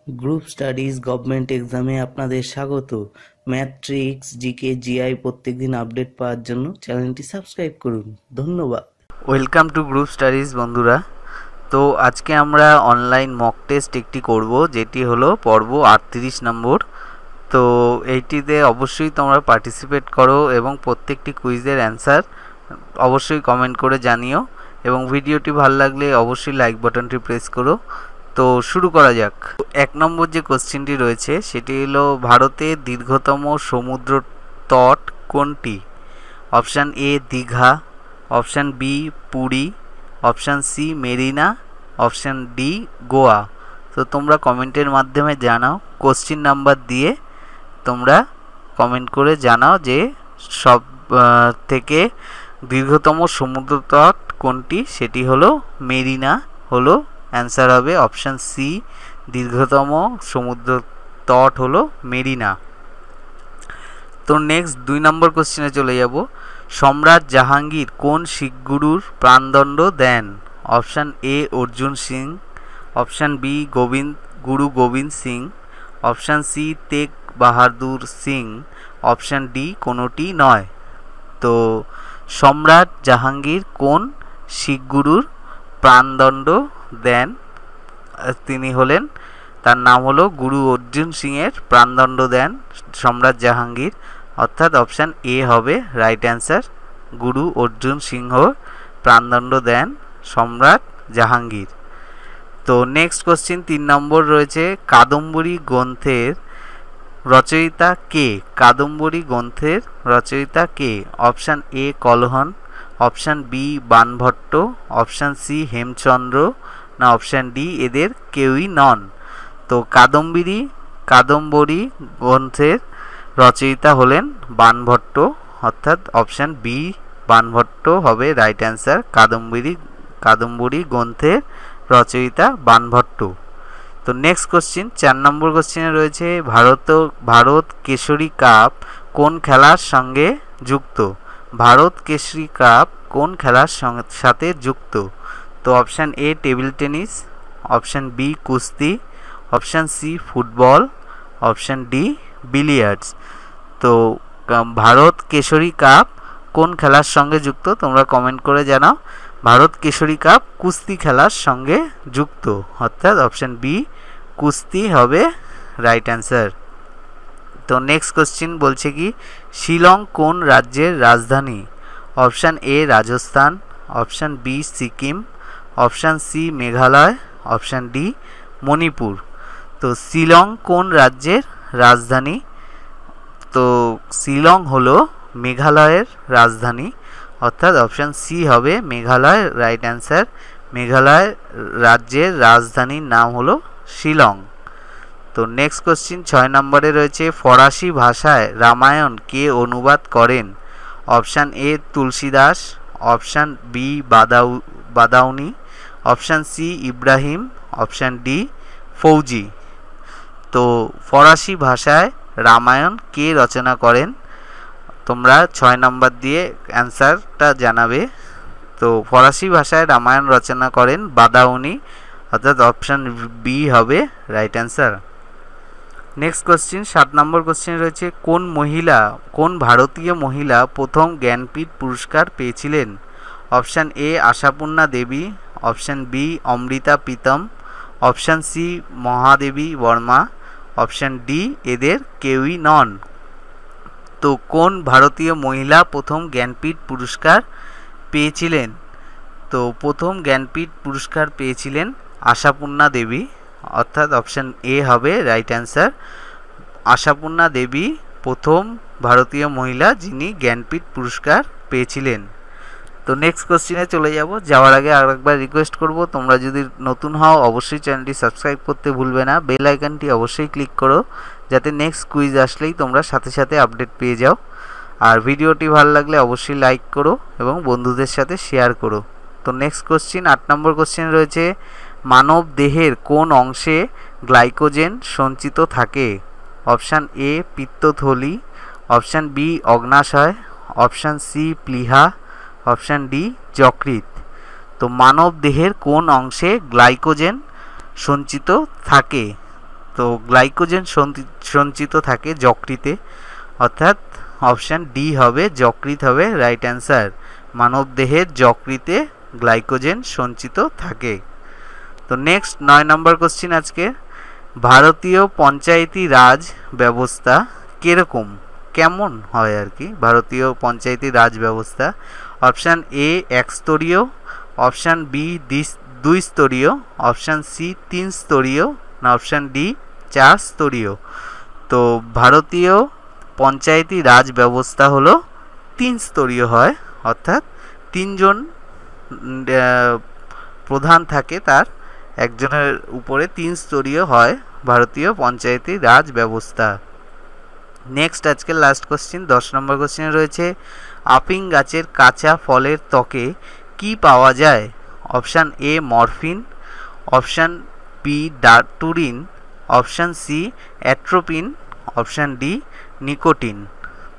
Group studies government এক্সামে আপনাদের স্বাগত। ম্যাট্রিক্স, জিকে, জিআই প্রত্যেকদিন আপডেট পাওয়ার জন্য চ্যানেলটি সাবস্ক্রাইব করুন। ধন্যবাদ। ওয়েলকাম টু গ্রুপ স্টাডিজ বন্ধুরা। তো আজকে আমরা অনলাইন মক টেস্ট একটি করব, যেটি হলো পর্ব 38 নম্বর। তো এইটিতে অবশ্যই তোমরা পার্টিসিপেট করো এবং প্রত্যেকটি কুইজের অ্যান্সার অবশ্যই কমেন্ট করে জানিও, এবং ভিডিওটি ভালো লাগলে অবশ্যই লাইক বাটনটি প্রেস করো। তো শুরু করা যাক। 1 নম্বর যে কোশ্চেনটি রয়েছে সেটি হলো, ভারতের দীর্ঘতম সমুদ্র তট কোনটি? Option A Digha, option B Puri, option C Marina, option D Goa. তো তোমরা কমেন্টের মাধ্যমে জানাও, কোশ্চেন নাম্বার দিয়ে তোমরা কমেন্ট করে জানাও যে সব থেকে দীর্ঘতম সমুদ্র তট কোনটি। সেটি হলো মেরিনা, হলো অ্যান্সার হবে অপশান সি, দীর্ঘতম সমুদ্র তট হলো মেরিনা। তো নেক্সট 2 নম্বর কোশ্চেনে চলে যাব। সম্রাট জাহাঙ্গীর কোন শিখ গুরুর প্রাণদণ্ড দেন? Option A Arjun Singh, option B Guru Gobind Singh, option C Tegh Bahadur Singh, option D কোনোটি নয়। তো সম্রাট জাহাঙ্গীর কোন শিখ গুরুর প্রাণদণ্ড দেন? তিনি হলেন, তার নাম হলো গুরু অর্জুন সিং এর প্রাণদণ্ড দেন সম্রাট জাহাঙ্গীর, অর্থাৎ অপশান এ হবে রাইট অ্যান্সার। গুরু অর্জুন সিংহ প্রাণদণ্ড দেন সম্রাট জাহাঙ্গীর। তো নেক্সট কোশ্চিন 3 নম্বর রয়েছে, কাদম্বরী গ্রন্থের রচয়িতা কে? কাদম্বরী গ্রন্থের রচয়িতা কে? Option A Kalhana, option B Banabhatta, option C Hemchandra, না অপশান ডি এদের কেউই নন। তো কাদম্বরী গ্রন্থের রচয়িতা হলেন বাণভট্ট, অর্থাৎ অপশান বি বাণভট্ট হবে রাইট অ্যান্সার। কাদম্বরী গ্রন্থের রচয়িতা বাণভট্ট। তো নেক্সট কোশ্চিন 4 নম্বর কোশ্চিনে রয়েছে, ভারত কেশরী কাপ কোন খেলার সঙ্গে যুক্ত? ভারত কেশরী কাপ কোন খেলার সাথে যুক্ত? তো option A table tennis, option B কুস্তি, option C football, option D billiards. তো ভারত কেশরী কাপ কোন খেলার সঙ্গে যুক্ত? তোমরা কমেন্ট করে জানাও। ভারত কেশরী কাপ কুস্তি খেলার সঙ্গে যুক্ত, অর্থাৎ অপশান বি কুস্তি হবে রাইট অ্যান্সার। তো নেক্সট কোশ্চিন বলছে কি, শিলং কোন রাজ্যের রাজধানী? Option A Rajasthan, option B Sikkim, option C Meghalaya, option D Manipur. তো শিলং কোন রাজ্যের রাজধানী? তো শিলং হলো মেঘালয়ের রাজধানী, অর্থাৎ অপশান সি হবে মেঘালয় রাইট অ্যান্সার। মেঘালয় রাজ্যের রাজধানীর নাম হলো শিলং। তো নেক্সট কোশ্চিন 6 নম্বরে রয়েছে, ফরাসি ভাষায় রামায়ণ কে অনুবাদ করেন? Option A Tulsidas, option B Badauni, option C Ibrahim, option D Fauzi. তো ফরাসি ভাষায় রামায়ণ কে রচনা করেন? তোমরা 6 নম্বর দিয়ে অ্যান্সারটা জানাবে। তো ফরাসি ভাষায় রামায়ণ রচনা করেন বাদাউনি, অর্থাৎ অপশান বি হবে রাইট অ্যান্সার। নেক্সট কোশ্চিন 7 নম্বর কোশ্চিন রয়েছে, কোন ভারতীয় মহিলা প্রথম জ্ঞানপীঠ পুরস্কার পেয়েছিলেন? Option A Ashapurna Devi, option B Amrita Pritam, option C Mahadevi Varma, option D এদের কেউই নন। তো কোন ভারতীয় মহিলা প্রথম জ্ঞানপীঠ পুরস্কার পেয়েছিলেন? তো প্রথম জ্ঞানপীঠ পুরস্কার পেয়েছিলেন আশাপূর্ণা দেবী, অর্থাৎ অপশান এ হবে রাইট অ্যান্সার। আশাপূর্ণা দেবী প্রথম ভারতীয় মহিলা যিনি জ্ঞানপীঠ পুরস্কার পেয়েছিলেন। তো নেক্সট কোশ্চিনে চলে যাওয়ার আগে আরেকবার রিকোয়েস্ট করব, তোমরা যদি নতুন হও অবশ্যই চ্যানেলটি সাবস্ক্রাইব করতে ভুলবে না, বেল আইকনটি অবশ্যই ক্লিক করো যাতে নেক্সট কুইজ আসলেই তোমরা সাথে সাথে আপডেট পেয়ে যাও। আর ভিডিওটি ভালো লাগলে অবশ্যই লাইক করো এবং বন্ধুদের সাথে শেয়ার করো। তো নেক্সট কোশ্চিন 8 নম্বর কোশ্চিন রয়েছে, মানব দেহের কোন অংশে গ্লাইকোজেন সঞ্চিত থাকে? অপশান এ পিত্তথলি, অপশান বি অগ্নাশয়, অপশান সি প্লীহা, অপশান ডি যকৃৎ। তো মানব দেহের কোন অংশে গ্লাইকোজেন সঞ্চিত থাকে? তো গ্লাইকোজেন সঞ্চিত থাকে যকৃতে, অর্থাৎ অপশান ডি হবে, যকৃৎ হবে রাইট অ্যান্সার। মানবদেহের যকৃতে গ্লাইকোজেন সঞ্চিত থাকে। তো নেক্সট 9 নম্বর কোশ্চিন আজকে, ভারতীয় পঞ্চায়েতি রাজ ব্যবস্থা কীরকম, কেমন হয় আর কি ভারতীয় পঞ্চায়েতি রাজ ব্যবস্থা? অপশান এ একস্তরীয়, অপশান বি দুই স্তরীয়, অপশান সি 3 স্তরীয়, না অপশান ডি 4 স্তরীয়। তো ভারতীয় পঞ্চায়েতি রাজ ব্যবস্থা হলো 3 স্তরীয় হয়, অর্থাৎ 3 জন প্রধান থাকে, তার একজনের উপরে 3 স্তরীয় হয় ভারতীয় পঞ্চায়েতি রাজ ব্যবস্থা। নেক্সট আজকের লাস্ট কোশ্চিন 10 নম্বর কোশ্চিনে রয়েছে, আপিং গাছের কাঁচা ফলের ত্বকে কি পাওয়া যায়? Option A morphine, option B ডারটুরিন, option C atropine, option D nicotine.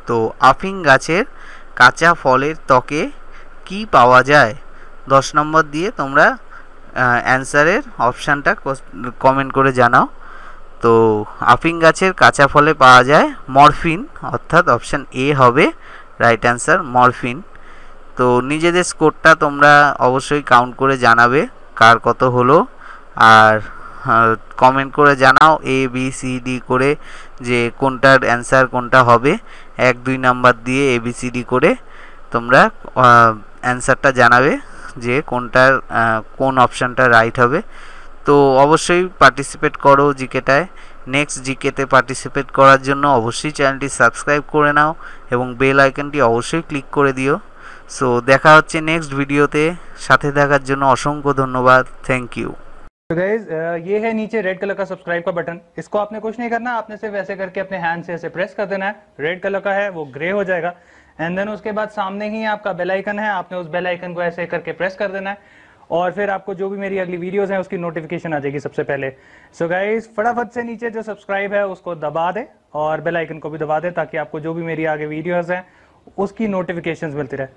তো আফিং গাছের কাঁচা ফলের ত্বকে কি পাওয়া যায়? 10 নম্বর দিয়ে তোমরা অ্যান্সারের অপশানটা কমেন্ট করে জানাও। তো আফিং গাছের কাঁচা ফলে পাওয়া যায় মরফিন, অর্থাৎ অপশান এ হবে রাইট অ্যান্সার, মরফিন। তো নিজেদের স্কোরটা তোমরা অবশ্যই কাউন্ট করে জানাবে কার কত হলো, আর কমেন্ট করে জানাও এ বি সি ডি করে যে কোনটার অ্যান্সার কোনটা হবে। 1-2 নাম্বার দিয়ে এ বি সি ডি করে তোমরা অ্যান্সারটা জানাবে যে কোনটার কোন অপশানটা রাইট হবে। তো অবশ্যই পার্টিসিপেট করো জিকেটায়। নেক্সট জিকেতে পার্টিসিপেট করার জন্য অবশ্যই চ্যানেলটি সাবস্ক্রাইব করে নাও এবং বেল আইকনটি অবশ্যই ক্লিক করে দিও। সো দেখা হচ্ছে নেক্সট ভিডিওতে, সাথে থাকার জন্য অসংখ্য ধন্যবাদ, থ্যাংক ইউ। तो गाइज ये है नीचे रेड कलर का सब्सक्राइब का बटन, इसको आपने कुछ नहीं करना, आपने सिर्फ ऐसे करके अपने हैंड से ऐसे प्रेस कर देना है, रेड कलर का है वो ग्रे हो जाएगा। एंड देन उसके बाद सामने ही आपका बेल आइकन है, आपने उस बेल आइकन को ऐसे करके प्रेस कर देना है और फिर आपको जो भी मेरी अगली वीडियोस हैं उसकी नोटिफिकेशन आ जाएगी सबसे पहले। सो गाइज फटाफट से नीचे जो सब्सक्राइब है उसको दबा दे और बेल आइकन को भी दबा दे ताकि आपको जो भी मेरी आगे वीडियोस हैं उसकी नोटिफिकेशन मिलती रहे।